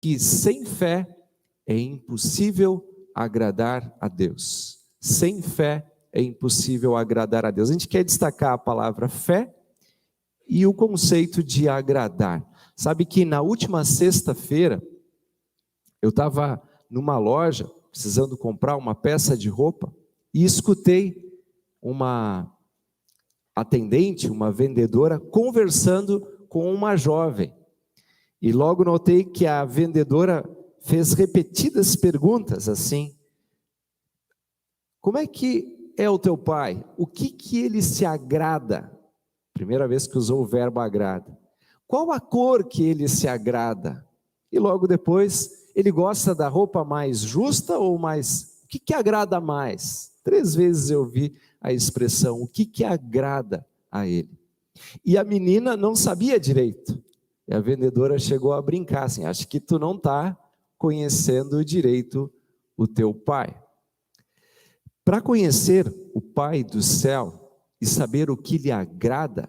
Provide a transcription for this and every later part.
que sem fé é impossível agradar a Deus. Sem fé é impossível agradar a Deus. A gente quer destacar a palavra fé e o conceito de agradar. Sabe que na última sexta-feira, eu estava numa loja, precisando comprar uma peça de roupa, e escutei uma atendente, uma vendedora, conversando com uma jovem. E logo notei que a vendedora fez repetidas perguntas assim: como é que é o teu pai? O que ele se agrada? Primeira vez que usou o verbo agrada. Qual a cor que ele se agrada? E logo depois, ele gosta da roupa mais justa ou mais... O que agrada mais? 3 vezes eu vi a expressão, o que agrada a ele? E a menina não sabia direito. E a vendedora chegou a brincar assim: acho que tu não está conhecendo direito o teu pai. Para conhecer o Pai do céu e saber o que lhe agrada,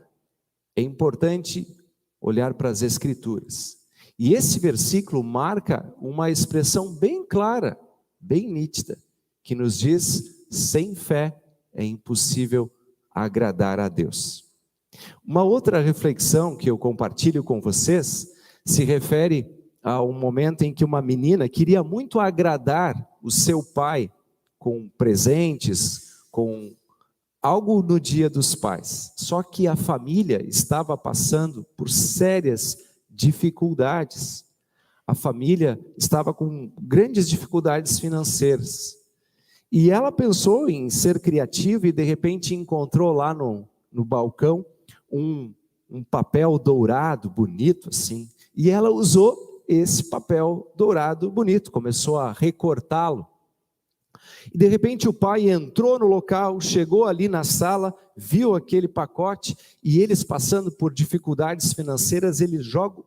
é importante olhar para as Escrituras. E esse versículo marca uma expressão bem clara, bem nítida, que nos diz: sem fé é impossível agradar a Deus. Uma outra reflexão que eu compartilho com vocês se refere a um momento em que uma menina queria muito agradar o seu pai com presentes, com algo no Dia dos Pais. Só que a família estava passando por sérias dificuldades. A família estava com grandes dificuldades financeiras. E ela pensou em ser criativa e de repente encontrou lá no balcão um papel dourado, bonito assim. E ela usou esse papel dourado bonito, começou a recortá-lo. E de repente o pai entrou no local, chegou ali na sala, viu aquele pacote, e eles passando por dificuldades financeiras, ele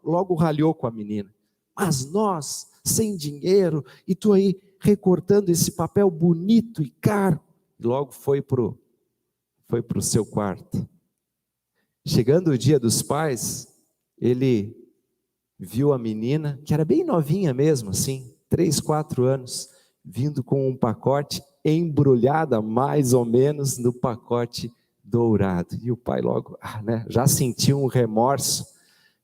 logo ralhou com a menina. Mas nós, sem dinheiro, e tu aí recortando esse papel bonito e caro. E logo foi pro seu quarto. Chegando o Dia dos Pais, ele viu a menina, que era bem novinha mesmo, assim, 3, 4 anos, vindo com um pacote embrulhada mais ou menos no pacote dourado. E o pai logo, já sentiu um remorso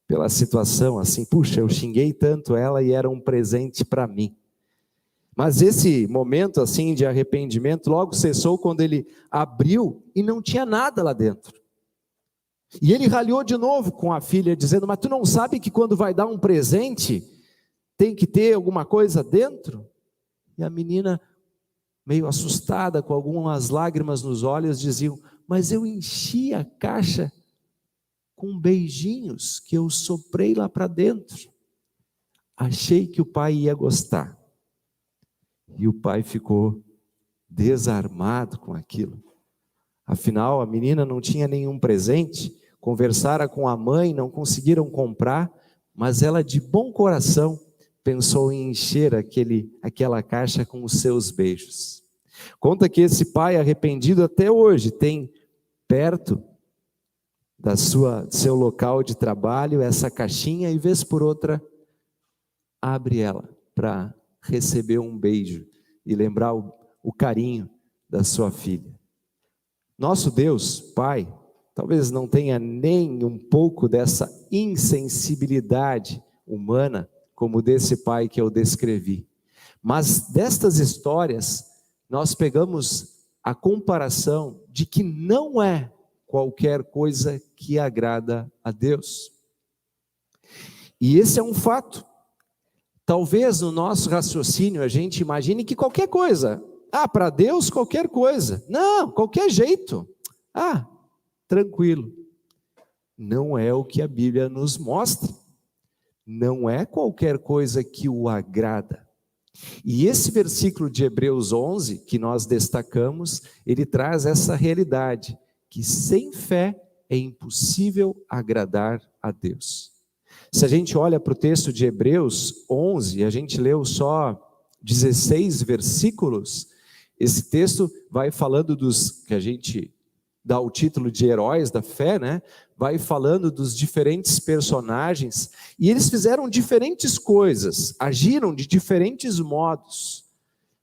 pela situação, assim: puxa, eu xinguei tanto ela e era um presente para mim. Mas esse momento assim de arrependimento logo cessou quando ele abriu e não tinha nada lá dentro. E ele ralhou de novo com a filha, dizendo: mas tu não sabe que quando vai dar um presente, tem que ter alguma coisa dentro? E a menina, meio assustada, com algumas lágrimas nos olhos, dizia: mas eu enchi a caixa com beijinhos que eu soprei lá para dentro. Achei que o pai ia gostar. E o pai ficou desarmado com aquilo. Afinal, a menina não tinha nenhum presente, conversara com a mãe, não conseguiram comprar, mas ela de bom coração pensou em encher aquela caixa com os seus beijos. Conta que esse pai arrependido até hoje tem perto do seu local de trabalho essa caixinha e vez por outra abre ela para receber um beijo e lembrar o carinho da sua filha. Nosso Deus, Pai, talvez não tenha nem um pouco dessa insensibilidade humana como desse pai que eu descrevi. Mas destas histórias, nós pegamos a comparação de que não é qualquer coisa que agrada a Deus. E esse é um fato. Talvez no nosso raciocínio a gente imagine que qualquer coisa, para Deus qualquer coisa. Não, qualquer jeito. Tranquilo. Não é o que a Bíblia nos mostra. Não é qualquer coisa que o agrada. E esse versículo de Hebreus 11, que nós destacamos, ele traz essa realidade, que sem fé é impossível agradar a Deus. Se a gente olha para o texto de Hebreus 11, a gente leu só 16 versículos, esse texto vai falando dos que a gente dá o título de heróis da fé, né? Vai falando dos diferentes personagens, e eles fizeram diferentes coisas, agiram de diferentes modos,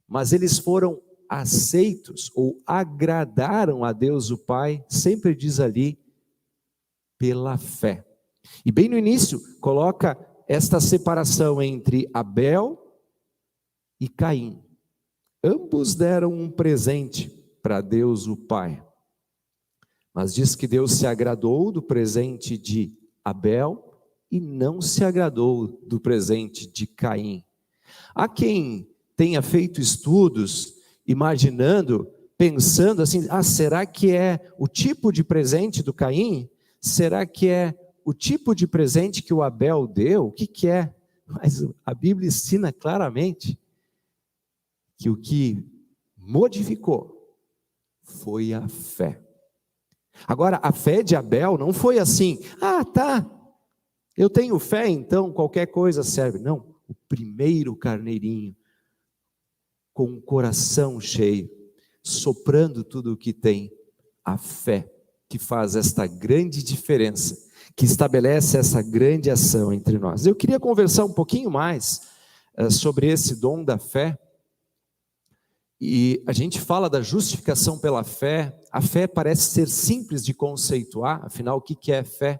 mas eles foram aceitos ou agradaram a Deus o Pai, sempre diz ali, pela fé. E bem no início coloca esta separação entre Abel e Caim. Ambos deram um presente para Deus o Pai. Mas diz que Deus se agradou do presente de Abel e não se agradou do presente de Caim. Há quem tenha feito estudos, imaginando, pensando assim, será que é o tipo de presente do Caim? Será que é o tipo de presente que o Abel deu? O que é? Mas a Bíblia ensina claramente que o que modificou foi a fé. Agora, a fé de Abel não foi assim, eu tenho fé, então qualquer coisa serve. Não, o primeiro carneirinho, com o coração cheio, soprando tudo o que tem, a fé que faz esta grande diferença, que estabelece essa grande ação entre nós. Eu queria conversar um pouquinho mais sobre esse dom da fé. E a gente fala da justificação pela fé. A fé parece ser simples de conceituar, afinal, o que é fé?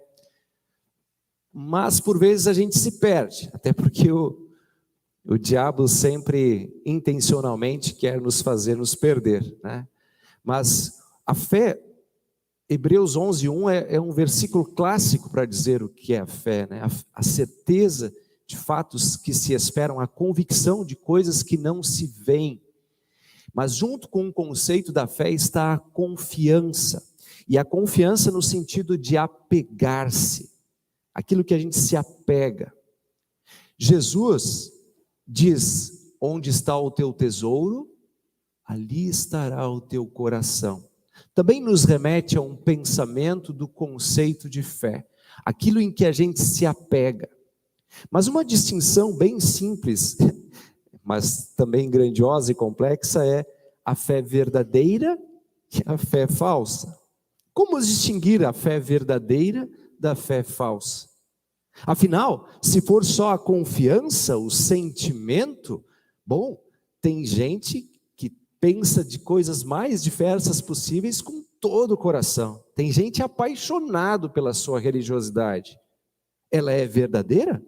Mas por vezes a gente se perde, até porque o diabo sempre intencionalmente quer nos fazer nos perder, né? Mas a fé, Hebreus 11:1 é um versículo clássico para dizer o que é a fé, né? A certeza de fatos que se esperam, a convicção de coisas que não se veem. Mas junto com o conceito da fé está a confiança, e a confiança no sentido de apegar-se, aquilo que a gente se apega. Jesus diz, onde está o teu tesouro, ali estará o teu coração. Também nos remete a um pensamento do conceito de fé, aquilo em que a gente se apega. Mas uma distinção bem simples, mas também grandiosa e complexa, é a fé verdadeira e a fé falsa. Como distinguir a fé verdadeira da fé falsa? Afinal, se for só a confiança, o sentimento, tem gente que pensa de coisas mais diversas possíveis com todo o coração. Tem gente apaixonado pela sua religiosidade. Ela é verdadeira?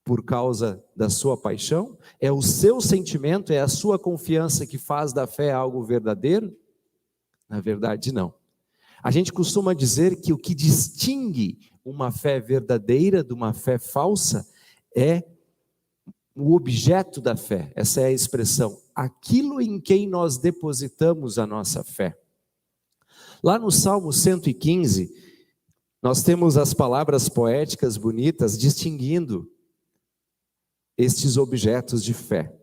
Por causa da sua paixão? É o seu sentimento, é a sua confiança que faz da fé algo verdadeiro? Na verdade, não. A gente costuma dizer que o que distingue uma fé verdadeira de uma fé falsa é o objeto da fé. Essa é a expressão, aquilo em quem nós depositamos a nossa fé. Lá no Salmo 115, nós temos as palavras poéticas bonitas distinguindo estes objetos de fé.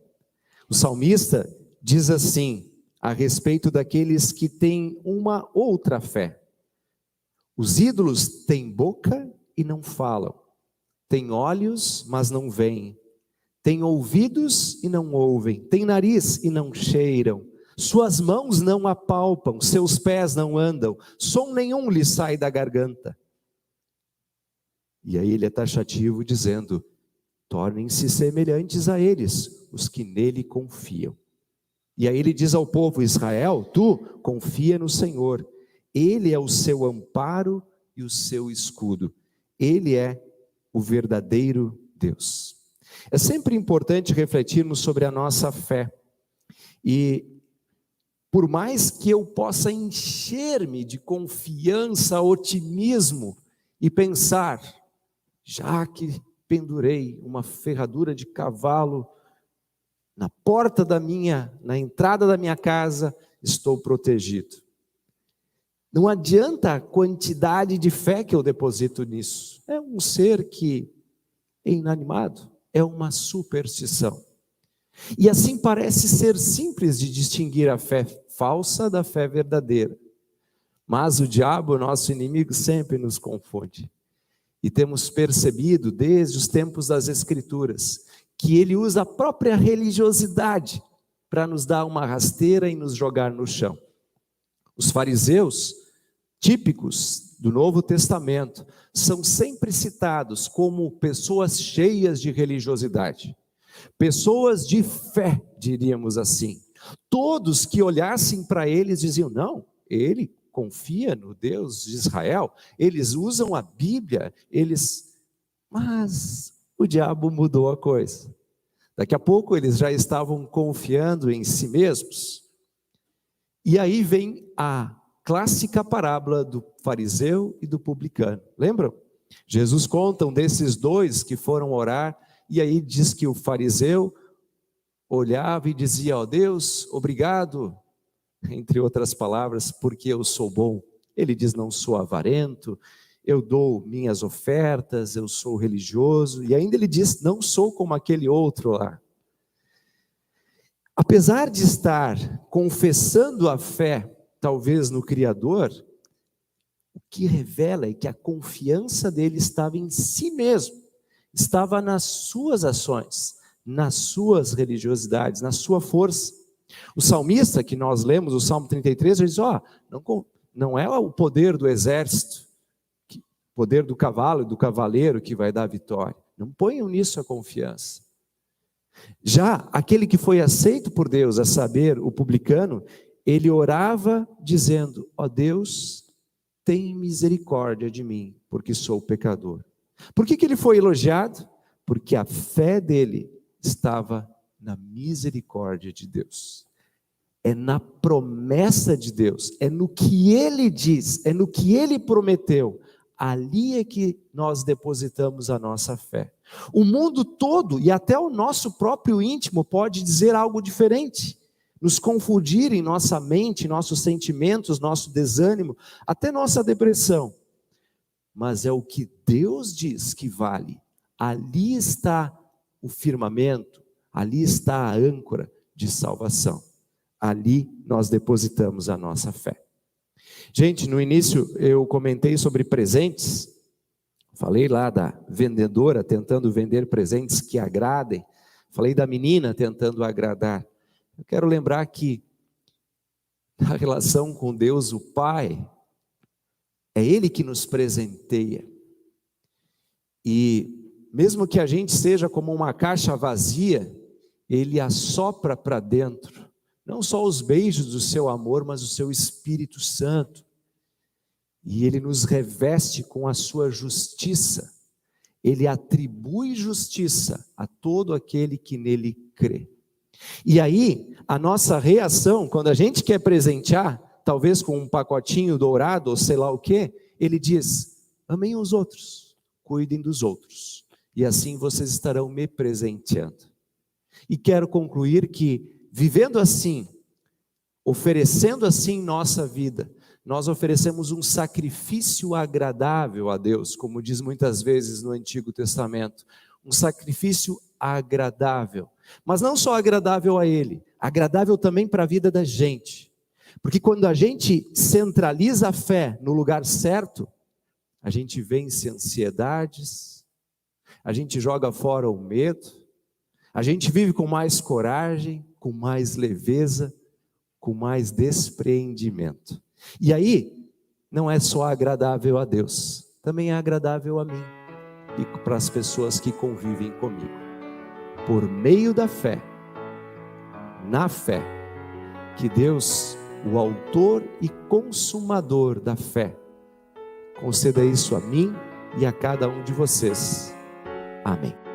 O salmista diz assim, a respeito daqueles que têm uma outra fé: os ídolos têm boca e não falam, têm olhos, mas não veem, têm ouvidos e não ouvem, têm nariz e não cheiram, suas mãos não apalpam, seus pés não andam, som nenhum lhes sai da garganta. E aí ele é taxativo dizendo, tornem-se semelhantes a eles, os que nele confiam. E aí ele diz ao povo, Israel, tu confia no Senhor, Ele é o seu amparo e o seu escudo, Ele é o verdadeiro Deus. É sempre importante refletirmos sobre a nossa fé, e por mais que eu possa encher-me de confiança, otimismo, e pensar, já que pendurei uma ferradura de cavalo na entrada da minha casa, estou protegido. Não adianta a quantidade de fé que eu deposito nisso. É um ser que é inanimado, é uma superstição. E assim parece ser simples de distinguir a fé falsa da fé verdadeira. Mas o diabo, nosso inimigo, sempre nos confunde. E temos percebido desde os tempos das Escrituras que ele usa a própria religiosidade para nos dar uma rasteira e nos jogar no chão. Os fariseus, típicos do Novo Testamento, são sempre citados como pessoas cheias de religiosidade, pessoas de fé, diríamos assim. Todos que olhassem para eles diziam: não, ele confia no Deus de Israel, eles usam a Bíblia, mas o diabo mudou a coisa. Daqui a pouco eles já estavam confiando em si mesmos. E aí vem a clássica parábola do fariseu e do publicano. Lembram? Jesus conta um desses dois que foram orar, e aí diz que o fariseu olhava e dizia: ó Deus, obrigado, entre outras palavras, porque eu sou bom. Ele diz: não sou avarento, eu dou minhas ofertas, eu sou religioso. E ainda ele diz: não sou como aquele outro lá. Apesar de estar confessando a fé, talvez no Criador, o que revela é que a confiança dele estava em si mesmo, estava nas suas ações, nas suas religiosidades, na sua força. O salmista que nós lemos, o Salmo 33, ele diz: não é o poder do exército, o poder do cavalo e do cavaleiro que vai dar a vitória. Não ponham nisso a confiança. Já aquele que foi aceito por Deus, a saber, o publicano, ele orava dizendo: ó Deus, tem misericórdia de mim, porque sou pecador. Por que ele foi elogiado? Porque a fé dele estava na misericórdia de Deus. É na promessa de Deus, é no que ele diz, é no que ele prometeu. Ali é que nós depositamos a nossa fé. O mundo todo e até o nosso próprio íntimo pode dizer algo diferente, nos confundir em nossa mente, nossos sentimentos, nosso desânimo, até nossa depressão. Mas é o que Deus diz que vale. Ali está o firmamento, ali está a âncora de salvação. Ali nós depositamos a nossa fé. Gente, no início eu comentei sobre presentes, falei lá da vendedora tentando vender presentes que agradem, falei da menina tentando agradar. Eu quero lembrar que na relação com Deus, o Pai, é Ele que nos presenteia. E mesmo que a gente seja como uma caixa vazia, Ele assopra para dentro, não só os beijos do seu amor, mas o seu Espírito Santo. E Ele nos reveste com a sua justiça. Ele atribui justiça a todo aquele que nele crê. E aí, a nossa reação, quando a gente quer presentear, talvez com um pacotinho dourado ou sei lá o quê, Ele diz: amem os outros, cuidem dos outros, e assim vocês estarão me presenteando. E quero concluir que, vivendo assim, oferecendo assim nossa vida, nós oferecemos um sacrifício agradável a Deus, como diz muitas vezes no Antigo Testamento, um sacrifício agradável, mas não só agradável a Ele, agradável também para a vida da gente, porque quando a gente centraliza a fé no lugar certo, a gente vence ansiedades, a gente joga fora o medo, a gente vive com mais coragem, com mais leveza, com mais despreendimento. E aí, não é só agradável a Deus, também é agradável a mim e para as pessoas que convivem comigo. Por meio da fé, na fé, que Deus, o autor e consumador da fé, conceda isso a mim e a cada um de vocês. Amém.